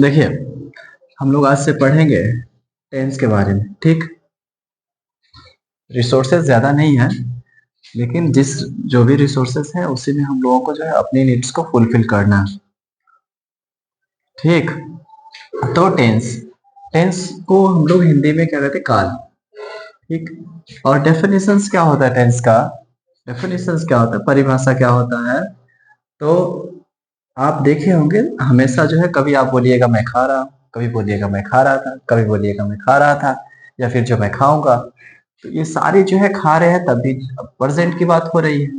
देखिए, हम लोग आज से पढ़ेंगे टेंस के बारे में, ठीक। रिसोर्सेज ज़्यादा नहीं है, लेकिन जो भी रिसोर्सेज है उसी में हम लोगों को जो है अपनी नीड्स को फुलफिल करना है, ठीक। तो टेंस टेंस को हम लोग हिंदी में क्या कहते हैं, काल, ठीक। और डेफिनेशंस क्या होता है टेंस का, डेफिनेशंस क्या होता है, परिभाषा क्या होता है। तो आप देखे होंगे हमेशा जो है, कभी आप बोलिएगा मैं खा रहा हूँ, कभी बोलिएगा मैं खा रहा था, कभी बोलिएगा मैं खा रहा था, या फिर जो मैं खाऊंगा। तो ये सारे जो है खा रहे हैं, तब भी प्रेजेंट की बात हो रही है,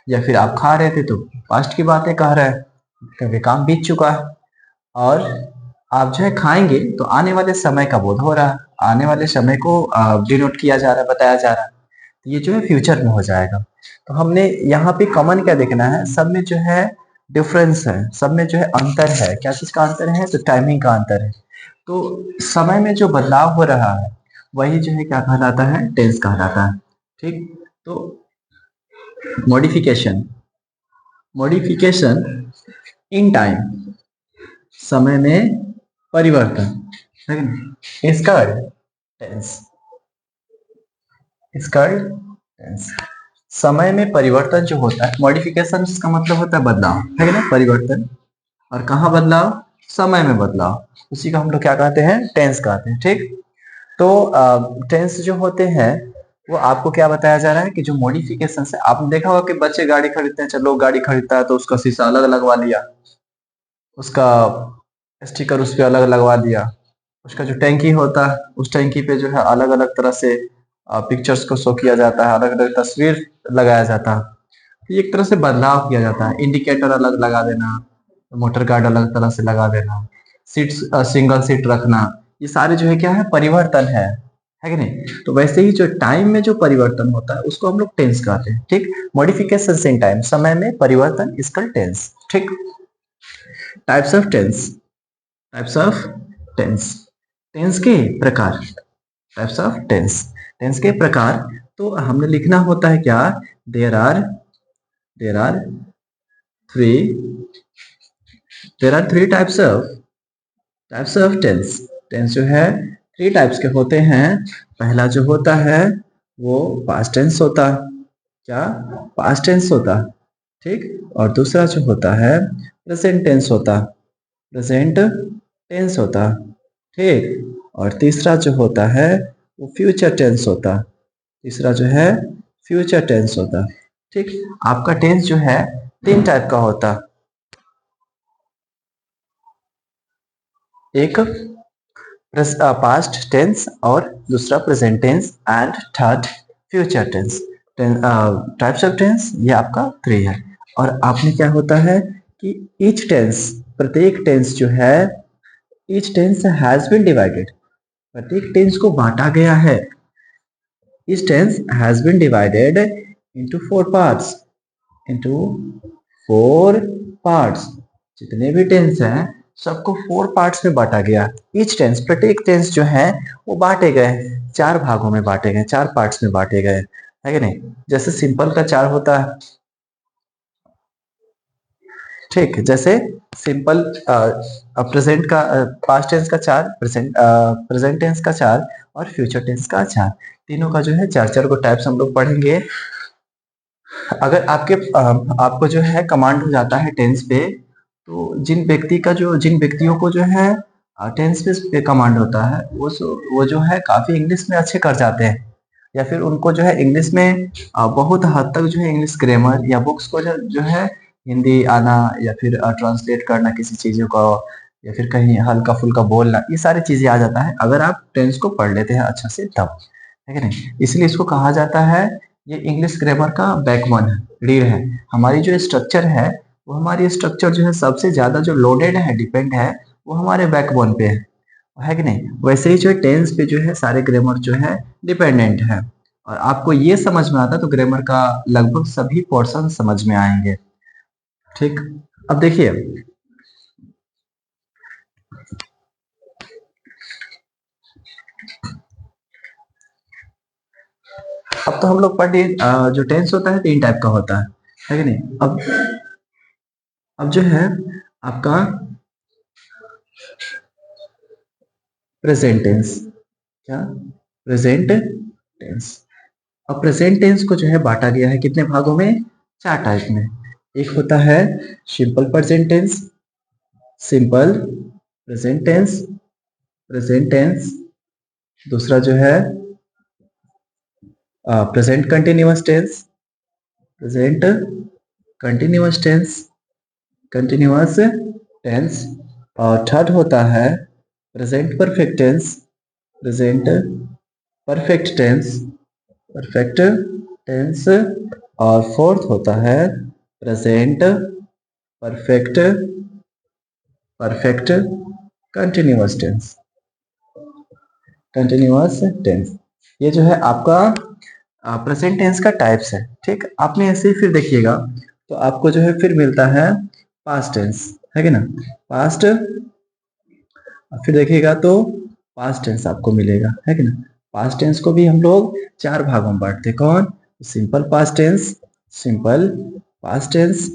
या फिर आप खा रहे थे तो पास्ट की बातें कह रहे हैं, क्योंकि काम बीत चुका है। और आप जो है खाएंगे तो आने वाले समय का बोध हो रहा है, आने वाले समय को डिनोट किया जा रहा है, बताया जा रहा है। तो ये जो है फ्यूचर में हो जाएगा। तो हमने यहाँ पे कॉमन क्या देखना है, सब में जो है डिफरेंस है, सब में जो है अंतर है। क्या चीज का अंतर है, तो टाइमिंग का अंतर है। तो समय में जो बदलाव हो रहा है वही जो है क्या कहलाता है, टेंस कहलाता है, ठीक। तो मॉडिफिकेशन मॉडिफिकेशन इन टाइम, समय में परिवर्तन, है ना? इसका टेंस, इसका टेंस। समय में परिवर्तन जो होता है, मॉडिफिकेशन का मतलब होता है बदलाव, है ना, परिवर्तन। और कहाँ बदलाव, समय में बदलाव, उसी को हम लोग क्या कहते हैं, टेंस कहते हैं, ठीक। तो टेंस जो होते हैं वो आपको क्या बताया जा रहा है कि जो मॉडिफिकेशन है, आपने देखा होगा कि बच्चे गाड़ी खरीदते हैं, चलो लोग गाड़ी खरीदता है तो उसका शीशा अलग लगवा लिया, उसका स्टिकर उस पर अलग लगवा दिया, उसका जो टैंकी होता है उस टैंकी पे जो है अलग अलग तरह से पिक्चर्स को शो किया जाता है, अलग अलग तस्वीर लगाया जाता है। तो ये एक तरह से बदलाव किया जाता है, इंडिकेटर अलग लगा देना, मोटर गार्ड अलग तरह से लगा देना, सीट्स सिंगल सीट रखना, ये सारे जो है क्या है, परिवर्तन है कि नहीं। तो वैसे ही जो टाइम में जो परिवर्तन होता है उसको हम लोग टेंस कहते हैं, ठीक। मॉडिफिकेशन इन टाइम, समय में परिवर्तन, इसका टेंस, ठीक। Types of tense, types of tense, tense के प्रकार, टाइप्स ऑफ टेंस, टेंस के प्रकार। तो हमने लिखना होता है क्या, there are there are three there are three types of tense. Tense जो है थ्री टाइप्स के होते हैं। पहला जो होता है वो पास्ट टेंस होता है, क्या, पास्ट टेंस होता है, ठीक। और दूसरा जो होता है प्रेजेंट टेंस होता, प्रेजेंट टेंस होता, ठीक। और तीसरा जो होता है वो फ्यूचर टेंस होता, तीसरा जो है फ्यूचर टेंस होता, ठीक। आपका टेंस जो है तीन टाइप का होता, एक पास्ट टेंस, और दूसरा present tense, and third future tense. Types of tense ये आपका थ्री है। और आपने क्या होता है कि ईच टेंस, प्रत्येक टेंस जो है, each tense has been divided, प्रत्येक टेंस को बांटा गया है। Each tense has been divided into four parts, into four parts. जितने भी टेंस हैं सबको फोर पार्ट्स में बांटा गया। ईच टेंस, प्रत्येक टेंस जो है वो बांटे गए, चार भागों में बांटे गए, चार पार्ट्स में बांटे गए, है कि नहीं। जैसे सिंपल का चार होता है, ठीक। जैसे सिंपल प्रेजेंट का, पास्ट टेंस का चार, प्रेजेंट टेंस का चार, और फ्यूचर टेंस का चार, तीनों का जो है चार चार को टाइप्स हम लोग पढ़ेंगे। अगर आपको जो है कमांड हो जाता है टेंस पे, तो जिन व्यक्तियों को जो है टेंस पे कमांड होता है वो जो है काफी इंग्लिश में अच्छे कर जाते हैं, या फिर उनको जो है इंग्लिश में बहुत हद तक जो है इंग्लिश ग्रामर या बुक्स को जो है हिंदी आना, या फिर ट्रांसलेट करना किसी चीजों का, या फिर कहीं हल्का फुल्का बोलना, ये सारी चीजें आ जाता है अगर आप टेंस को पढ़ लेते हैं अच्छा से तब, है कि नहीं। इसलिए इसको कहा जाता है, ये इंग्लिश ग्रामर का बैकबोन है, रीढ़ है। हमारी जो स्ट्रक्चर है, वो हमारी स्ट्रक्चर जो है सबसे ज्यादा जो लोडेड है, डिपेंड है, वो हमारे बैकबोन पे है कि नहीं। वैसे ही जो टेंस पे जो है सारे ग्रामर जो है डिपेंडेंट है। और आपको ये समझ में आता है तो ग्रामर का लगभग सभी पोर्शन समझ में आएंगे, ठीक। अब देखिए, अब तो हम लोग पढ़ लिए जो टेंस होता है तीन टाइप का होता है कि नहीं। अब जो है आपका प्रेजेंट टेंस। क्या? Present tense. अब प्रेजेंट टेंस को जो है बांटा गया है कितने भागों में? 4 टाइप में। एक होता है simple present tense, simple present tense, present tense. दूसरा जो है present continuous tense, present continuous tense, continuous tense. और थर्ड होता है present perfect tense, present perfect tense, perfect tense. और फोर्थ होता है present perfect perfect continuous tense, continuous tense. ये जो है आपका प्रेजेंट टेंस का टाइप्स है। ठीक, आपने ऐसे ही फिर देखिएगा तो आपको जो है फिर मिलता है पास्ट टेंस, है कि ना? पास्ट, फिर देखिएगा तो पास्ट टेंस आपको मिलेगा, है कि ना? पास्ट टेंस को भी हम लोग 4 भागों में बांटते हैं। कौन? Simple past tense, simple past tense.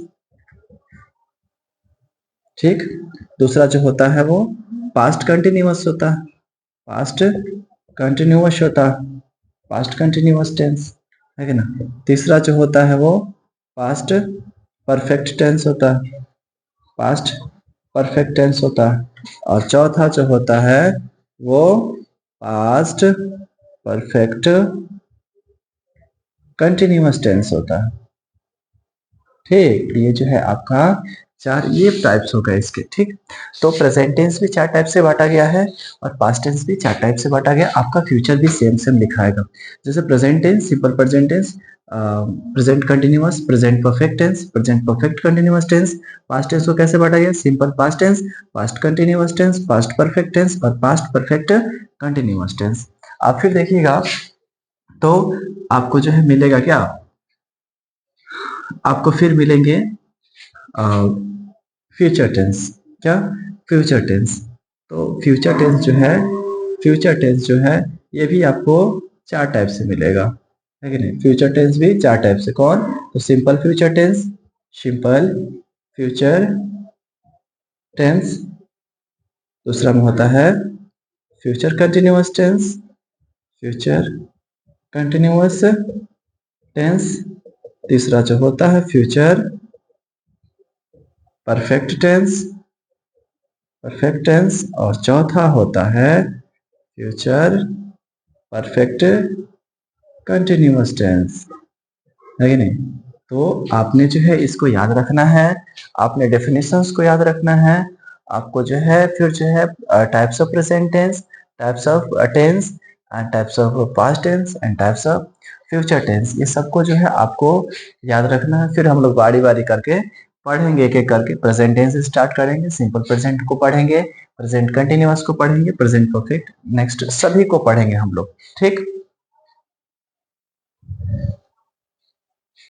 ठीक, दूसरा जो होता है वो पास्ट कंटिन्यूअस होता है, पास्ट कंटिन्यूअस होता है, पास्ट कंटिन्यूअस टेंस, है कि ना? तीसरा जो होता है वो पास्ट परफेक्ट टेंस होता है, पास्ट परफेक्ट टेंस होता है। और चौथा जो होता है वो पास्ट परफेक्ट कंटिन्यूअस टेंस होता है। ठीक, ये जो है आपका 4 ये टाइप्स हो गए इसके। ठीक, तो प्रेजेंट टेंस भी 4 टाइप से बांटा गया है और पास्ट टेंस भी 4 टाइप से बांटा गया। आपका फ्यूचर भी सेम सेम लिखाएगा। जैसे present tense, simple present tense, present continuous, present perfect tense, present perfect continuous tense. Past tense को कैसे बांटा गया? Simple past tense, past continuous tense, past perfect tense और पास्ट परफेक्ट कंटिन्यूअस टेंस। आप फिर देखिएगा तो आपको जो है मिलेगा क्या? आपको फिर मिलेंगे फ्यूचर टेंस। क्या? Future tense. तो फ्यूचर टेंस जो है, फ्यूचर टेंस जो है ये भी आपको 4 टाइप से मिलेगा, है कि नहीं? फ्यूचर टेंस भी 4 टाइप से। कौन? तो simple future tense, simple future tense. दूसरा में होता है future continuous tense, future continuous tense. तीसरा जो होता है future perfect tense, perfect tense. और चौथा होता है फ्यूचर परफेक्ट कंटिन्यूअस टेंस, है कि नहीं? तो आपने जो है इसको याद रखना है, आपने डेफिनेशंस को याद रखना है। आपको जो है फिर जो है types of present tense, types of tense and types of past tense and types of future tense, ये सबको जो है आपको याद रखना है। फिर हम लोग बारी बारी करके पढ़ेंगे, एक एक करके। प्रेजेंट टेंस स्टार्ट करेंगे, सिंपल प्रेजेंट को पढ़ेंगे, प्रेजेंट कंटिन्यूअस को पढ़ेंगे, प्रेजेंट परफेक्ट, नेक्स्ट सभी को पढ़ेंगे हम लोग। ठीक।